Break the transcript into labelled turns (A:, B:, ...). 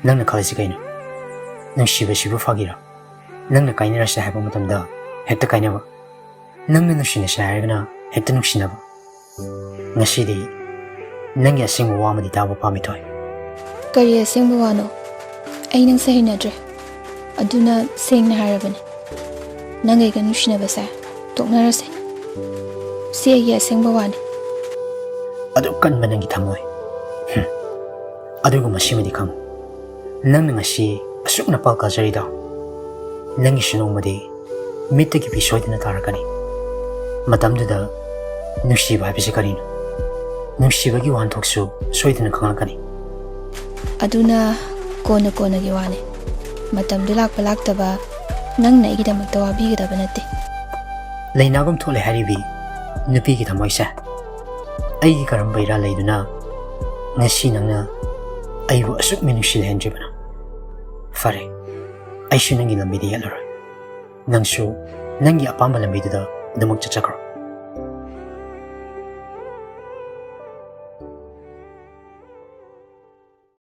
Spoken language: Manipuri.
A: ꯅꯪꯅ ꯈꯜꯂꯤꯁꯤ ꯀꯩꯅꯣ? ꯅꯨꯡꯁꯤꯕꯁꯤꯕꯨ ꯐꯥꯒꯤꯔꯣ? ꯅꯪꯅ ꯀꯥꯏꯅꯔꯁꯦ ꯍꯥꯏꯕ ꯃꯇꯝꯗ ꯍꯦꯛꯇ ꯀꯥꯏꯅꯕ, ꯅꯪꯅ ꯅꯨꯡꯁꯤꯅꯁꯦ ꯍꯥꯏꯔꯒꯅ ꯍꯦꯛꯇ ꯅꯨꯡꯁꯤꯅꯕ. ꯉꯁꯤꯗꯤ ꯅꯪꯒꯤ ꯑꯁꯦꯡꯕ ꯋꯥ ꯑꯃꯗꯤ ꯇꯥꯕ ꯄꯥꯝꯃꯤ ꯊꯣꯏ.
B: ꯀꯔꯤ ꯑꯁꯦꯡꯕ ꯋꯥꯅꯣ? ꯑꯩ ꯅꯪꯁꯦ ꯍꯩꯅꯗ꯭ꯔꯦ. ꯑꯗꯨꯅ ꯁꯦꯡꯅ ꯍꯥꯏꯔꯕꯅꯦ. ꯅꯪ ꯑꯩꯒ ꯅꯨꯡꯁꯤꯅꯕꯁꯦ ꯇꯣꯛꯅꯔꯁꯦ. ꯁꯤ ꯑꯩꯒꯤ ꯑꯁꯦꯡꯕ ꯋꯥꯅꯤ.
A: ꯑꯗꯨꯛ ꯀꯟꯕ ꯅꯪꯒꯤ ꯊꯝꯃꯣꯏ. ꯑꯗꯨꯒ ꯃꯁꯤꯃꯗꯤ ꯈꯪꯉꯨ. ꯅꯪꯅ ꯉꯁꯤ ꯑꯁꯨꯛ ꯅꯄꯥꯜ ꯀꯥꯖꯔꯤꯗꯣ, ꯅꯪꯒꯤꯁꯨ ꯅꯣꯡꯃꯗꯤ ꯃꯤꯠꯇꯒꯤ ꯄꯤ ꯁꯣꯏꯗꯅ ꯇꯥꯔꯛꯀꯅꯤ. ꯃꯇꯝꯗꯨꯗ ꯅꯨꯡꯁꯤꯕ ꯍꯥꯏꯕꯁꯤ ꯀꯔꯤꯅꯣ? ꯅꯨꯡꯁꯤꯕꯒꯤ ꯋꯥꯍꯟꯊꯣꯛꯁꯨ ꯁꯣꯏꯗꯅ ꯈꯪꯂꯛꯀꯅꯤ.
B: ꯑꯗꯨꯅ ꯀꯣꯟꯅꯒꯤ ꯋꯥꯅꯤ. ꯃꯇꯝꯗꯨ ꯂꯥꯛꯄ ꯂꯥꯛꯇꯕ ꯅꯪꯅ ꯑꯩꯒꯤꯗꯃꯛꯇ ꯋꯥꯕꯤꯒꯗꯕ ꯅꯠꯇꯦ.
A: ꯂꯩꯅꯥꯒꯨꯝ ꯊꯣꯛꯂꯦ ꯍꯥꯏꯔꯤꯕꯤ ꯅꯨꯄꯤꯒꯤ ꯊꯝꯃꯣꯏꯁꯦ, ꯑꯩꯒꯤ ꯀꯔꯝꯕ ꯏꯔꯥꯜ ꯂꯩꯗꯨꯅ ꯉꯁꯤ ꯅꯪꯅ ꯑꯩꯕꯨ ꯑꯁꯨꯛ ꯃꯤꯅꯨꯡꯁꯤ ꯂꯩꯍꯟꯗ꯭ꯔꯤꯕꯅꯣ? ꯐꯔꯦ, ꯑꯩꯁꯨ ꯅꯪꯒꯤ ꯂꯝꯕꯤꯗ ꯌꯦꯠꯂꯔꯣꯏ. ꯅꯪꯁꯨ ꯅꯪꯒꯤ ꯑꯄꯥꯝꯕ ꯂꯝꯕꯤꯗꯨꯗ ꯑꯗꯨꯃꯛ ꯆꯠꯆꯈ꯭ꯔꯣ.